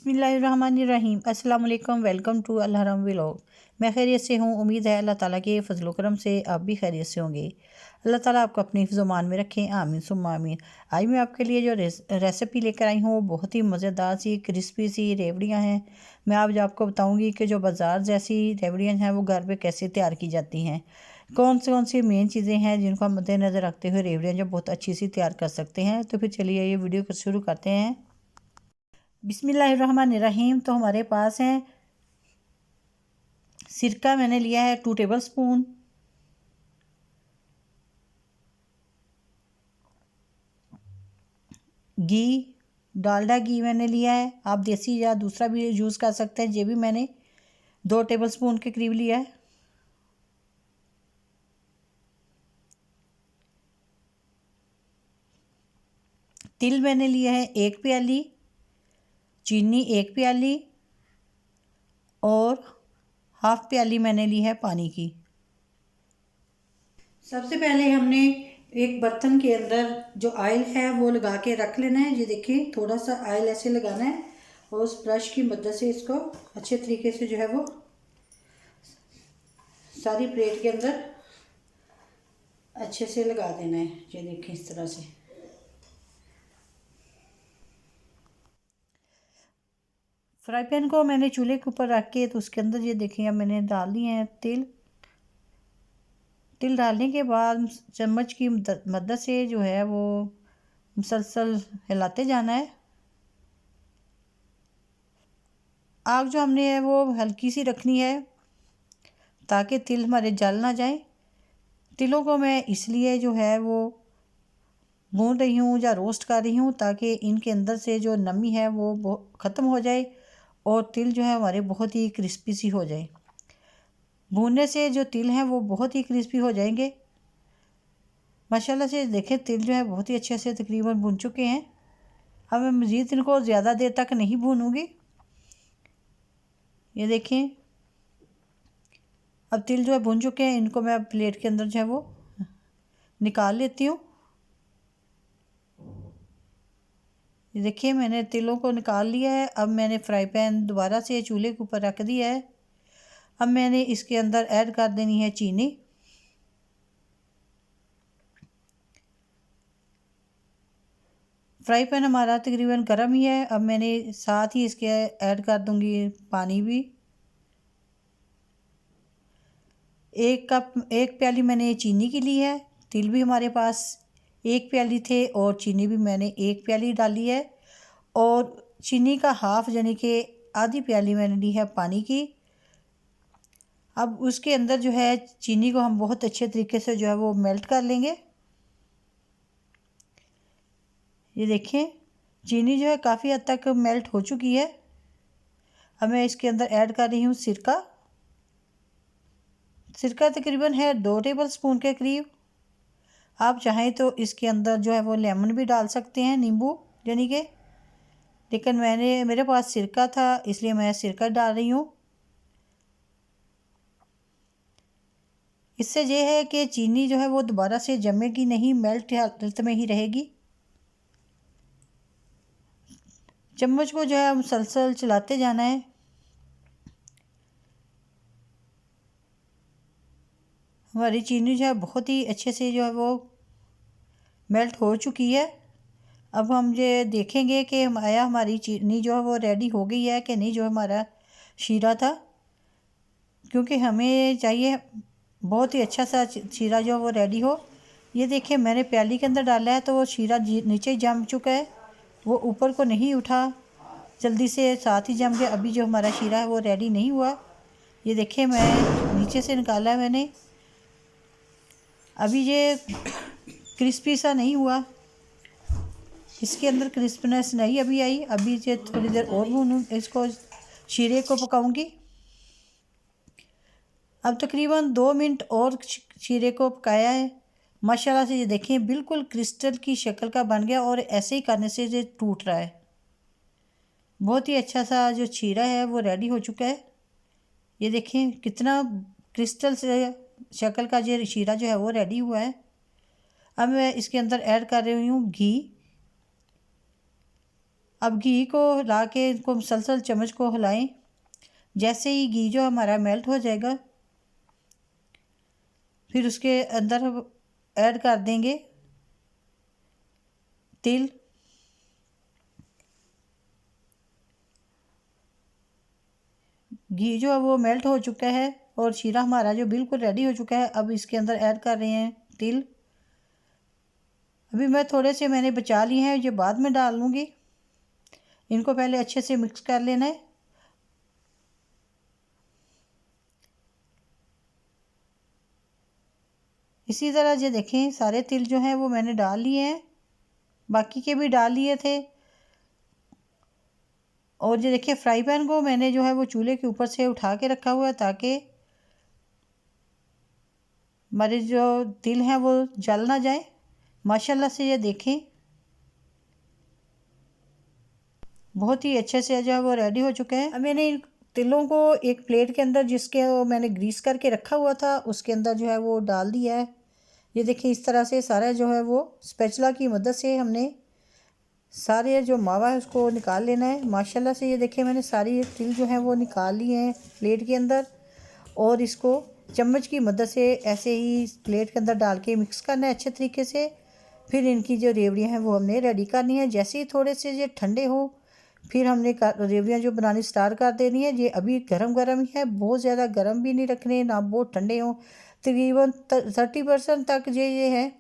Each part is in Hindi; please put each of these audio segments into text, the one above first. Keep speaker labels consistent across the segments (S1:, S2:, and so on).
S1: बिस्मिल्लाहिर्रहमानिर्रहीम अस्सलाम वालेकुम। वेलकम टू अलहरम व्लॉग। मैं खैरियत से हूँ। उम्मीद है अल्लाह ताला के फजल करम से आप भी खैरियत से होंगे। अल्लाह ताला आपको अपनी हिफ्ज़-ओ-मान में रखें, आमीन सुम्मा आमीन। आज मैं आपके लिए जो रेसिपी लेकर आई हूँ बहुत ही मज़ेदार सी क्रिस्पी सी रेवड़ियाँ हैं। मैं आज आपको बताऊँगी कि जो बाज़ार जैसी रेवड़ियाँ हैं वो घर पर कैसे तैयार की जाती हैं। कौन सी मेन चीज़ें हैं जिनको हम मद्देनज़र रखते हुए रेवड़ियाँ जो बहुत अच्छी सी तैयार कर सकते हैं। तो फिर चलिए ये वीडियो को शुरू करते हैं। बिस्मिल्लाहिर्रहमानिर्रहीम। तो हमारे पास है सिरका, मैंने लिया है 2 टेबल स्पून। घी, डालडा घी मैंने लिया है। आप देसी या दूसरा भी यूज़ कर सकते हैं। ये भी मैंने 2 टेबल स्पून के करीब लिया है। तिल मैंने लिया है 1 प्याली, चीनी 1 प्याली और हाफ प्याली मैंने ली है पानी की। सबसे पहले हमने एक बर्तन के अंदर जो ऑयल है वो लगा के रख लेना है। ये देखिए थोड़ा सा ऑयल ऐसे लगाना है और उस ब्रश की मदद से इसको अच्छे तरीके से जो है वो सारी प्लेट के अंदर अच्छे से लगा देना है। ये देखिए इस तरह से। फ्राई पैन को मैंने चूल्हे के ऊपर रख के तो उसके अंदर ये देखिए अब मैंने डाल दिए हैं तिल। तिल डालने के बाद चम्मच की मदद से जो है वो मुसलसल हिलाते जाना है। आग जो हमने है वो हल्की सी रखनी है ताकि तिल हमारे जल ना जाए। तिलों को मैं इसलिए जो है वो भून रही हूँ या रोस्ट कर रही हूँ ताकि इनके अंदर से जो नमी है वो ख़त्म हो जाए और तिल जो है हमारे बहुत ही क्रिस्पी सी हो जाए। भूनने से जो तिल हैं वो बहुत ही क्रिस्पी हो जाएंगे। माशाल्लाह से देखें तिल जो है बहुत ही अच्छे से तकरीबन भून चुके हैं। अब मैं मज़ीद इनको ज़्यादा देर तक नहीं भूनूंगी। ये देखें अब तिल जो है भून चुके हैं। इनको मैं प्लेट के अंदर जो है वो निकाल लेती हूँ। ये देखिए मैंने तिलों को निकाल लिया है। अब मैंने फ्राई पैन दोबारा से चूल्हे के ऊपर रख दिया है। अब मैंने इसके अंदर ऐड कर देनी है चीनी। फ्राई पैन हमारा तकरीबन गर्म ही है। अब मैंने साथ ही इसके ऐड कर दूंगी पानी भी। 1 प्याली मैंने चीनी की ली है। तिल भी हमारे पास 1 प्याली थे और चीनी भी मैंने 1 प्याली डाली है और चीनी का हाफ यानी कि आधी प्याली मैंने ली है पानी की। अब उसके अंदर जो है चीनी को हम बहुत अच्छे तरीके से जो है वो मेल्ट कर लेंगे। ये देखें चीनी जो है काफ़ी हद तक मेल्ट हो चुकी है। अब मैं इसके अंदर ऐड कर रही हूँ सिरका। सिरका तकरीबन है 2 टेबल स्पून के करीब। आप चाहें तो इसके अंदर जो है वो लेमन भी डाल सकते हैं, नींबू यानी कि, लेकिन मेरे पास सिरका था इसलिए मैं सिरका डाल रही हूँ। इससे ये है कि चीनी जो है वो दोबारा से जमेगी नहीं, मेल्ट हालत में ही रहेगी। चम्मच को जो है मुसलसल चलाते जाना है। हमारी चीनी जो है बहुत ही अच्छे से जो है वो मेल्ट हो चुकी है। अब हम ये देखेंगे कि हमारी चीनी जो है वो रेडी हो गई है कि नहीं, जो हमारा शीरा था, क्योंकि हमें चाहिए बहुत ही अच्छा सा शीरा जो वो रेडी हो। ये देखिए मैंने प्याली के अंदर डाला है तो वो शीरा नीचे जम चुका है, वो ऊपर को नहीं उठा, जल्दी से साथ ही जम गया। अभी जो हमारा शीरा है वो रेडी नहीं हुआ। ये देखिए मैं नीचे से निकाला है मैंने, अभी ये क्रिस्पी सा नहीं हुआ, इसके अंदर क्रिस्पनेस नहीं अभी आई। अभी ये थोड़ी देर और भूनूं, इसको शीरे को पकाऊंगी। अब तकरीबन 2 मिनट और शीरे को पकाया है। माशाल्लाह से ये देखें बिल्कुल क्रिस्टल की शक्ल का बन गया और ऐसे ही करने से ये टूट रहा है। बहुत ही अच्छा सा जो शीरा है वो रेडी हो चुका है। ये देखें कितना क्रिस्टल से शक्ल का ये शीरा जो है वो रेडी हुआ है। अब मैं इसके अंदर ऐड कर रही हूँ घी। अब घी को हिला के इनको मुसलसल चम्मच को हिलाएं। जैसे ही घी जो हमारा मेल्ट हो जाएगा, फिर उसके अंदर हम ऐड कर देंगे तिल। घी जो है वो मेल्ट हो चुका है और शीरा हमारा जो बिल्कुल रेडी हो चुका है। अब इसके अंदर ऐड कर रहे हैं तिल। अभी मैं थोड़े से मैंने बचा लिए हैं, ये बाद में डाल लूँगी। इनको पहले अच्छे से मिक्स कर लेना है। इसी तरह ये देखें सारे तिल जो हैं वो मैंने डाल लिए हैं, बाकी के भी डाल लिए थे। और ये देखिए फ्राई पैन को मैंने जो है वो चूल्हे के ऊपर से उठा के रखा हुआ है ताकि हमारे जो तिल हैं वो जल ना जाए। माशाल्लाह से ये देखें बहुत ही अच्छे से जो है वो रेडी हो चुके हैं। अब मैंने इन तिलों को एक प्लेट के अंदर, जिसके मैंने ग्रीस करके रखा हुआ था, उसके अंदर जो है वो डाल दिया है। ये देखिए इस तरह से सारा जो है वो स्पैचुला की मदद से हमने सारे जो मावा है उसको निकाल लेना है। माशाल्लाह से ये देखिए मैंने सारी तिल जो है वो निकाल लिए हैं प्लेट के अंदर, और इसको चम्मच की मदद से ऐसे ही प्लेट के अंदर डाल के मिक्स करना है अच्छे तरीके से। फिर इनकी जो रेवड़ियाँ हैं वो हमने रेडी करनी है। जैसे ही थोड़े से ये ठंडे हो, फिर हमने रेवड़ियाँ जो बनानी स्टार्ट कर देनी है। ये अभी गरम गरम ही है, बहुत ज़्यादा गरम भी नहीं रखने, ना बहुत ठंडे हों। तकरीबन 30% तक ये है,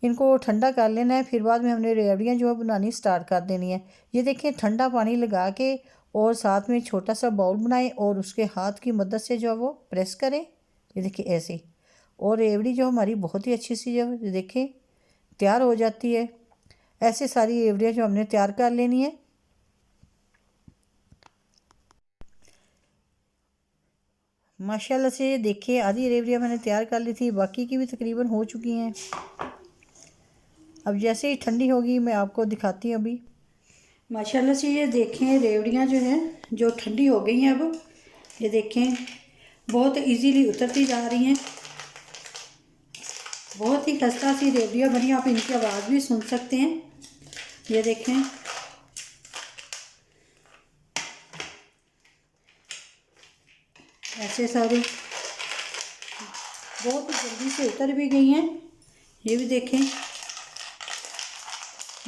S1: इनको ठंडा कर लेना है। फिर बाद में हमने रेवड़ियाँ जो है बनानी स्टार्ट कर देनी है। ये देखें ठंडा पानी लगा के और साथ में छोटा सा बाउल बनाएं और उसके हाथ की मदद से जो है वो प्रेस करें। ये देखिए ऐसे, और रेवड़ी जो हमारी बहुत ही अच्छी सी जो देखें तैयार हो जाती है। ऐसे सारी रेवड़ियाँ जो हमने तैयार कर लेनी है। माशाल्लाह से देखिए आधी रेवड़ियाँ मैंने तैयार कर ली थी, बाकी की भी तकरीबन हो चुकी हैं। अब जैसे ही ठंडी होगी मैं आपको दिखाती हूँ। अभी माशाल्लाह से ये देखें रेवड़ियाँ जो हैं जो ठंडी हो गई हैं। अब ये देखें बहुत इजीली उतरती जा रही हैं। बहुत ही खस्ता सी रेवड़ियाँ बनी, आप इनकी आवाज़ भी सुन सकते हैं। ये देखें ऐसे सारे बहुत ही जल्दी से उतर भी गई हैं। ये भी देखें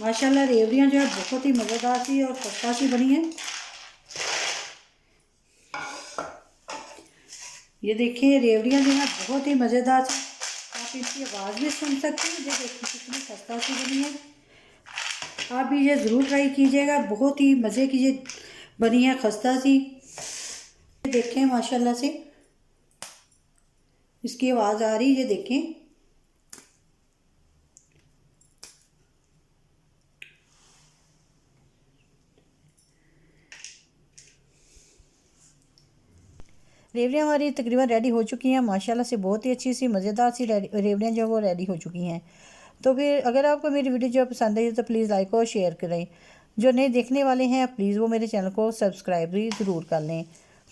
S1: माशाल्लाह रेवड़ियाँ जो है बहुत ही मज़ेदार सी और खस्ता सी बनी है। ये देखिए रेवड़ियाँ जो है बहुत ही मज़ेदार सी, आप इनकी आवाज़ भी सुन सकते हैं। ये देखिए कितनी खस्ता सी बनी है। आप भी ये ज़रूर ट्राई कीजिएगा, बहुत ही मज़े की ये बनी है खस्ता सी। देखें माशाल्लाह से इसकी आवाज़ आ रही है, ये देखें। रेवड़ियाँ हमारी तकरीबन रेडी हो चुकी हैं। माशाल्लाह से बहुत ही अच्छी सी मज़ेदार सी रेवड़ियाँ जो वो रेडी हो चुकी हैं। तो फिर अगर आपको मेरी वीडियो जो पसंद आई तो प्लीज़ लाइक और शेयर करें। जो नए देखने वाले हैं प्लीज़ वो मेरे चैनल को सब्सक्राइब भी ज़रूर कर लें।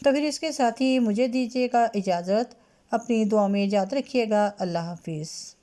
S1: तो फिर इसके साथ ही मुझे दीजिएगा इजाज़त। अपनी दुआ में याद रखिएगा। अल्लाह हाफिज़।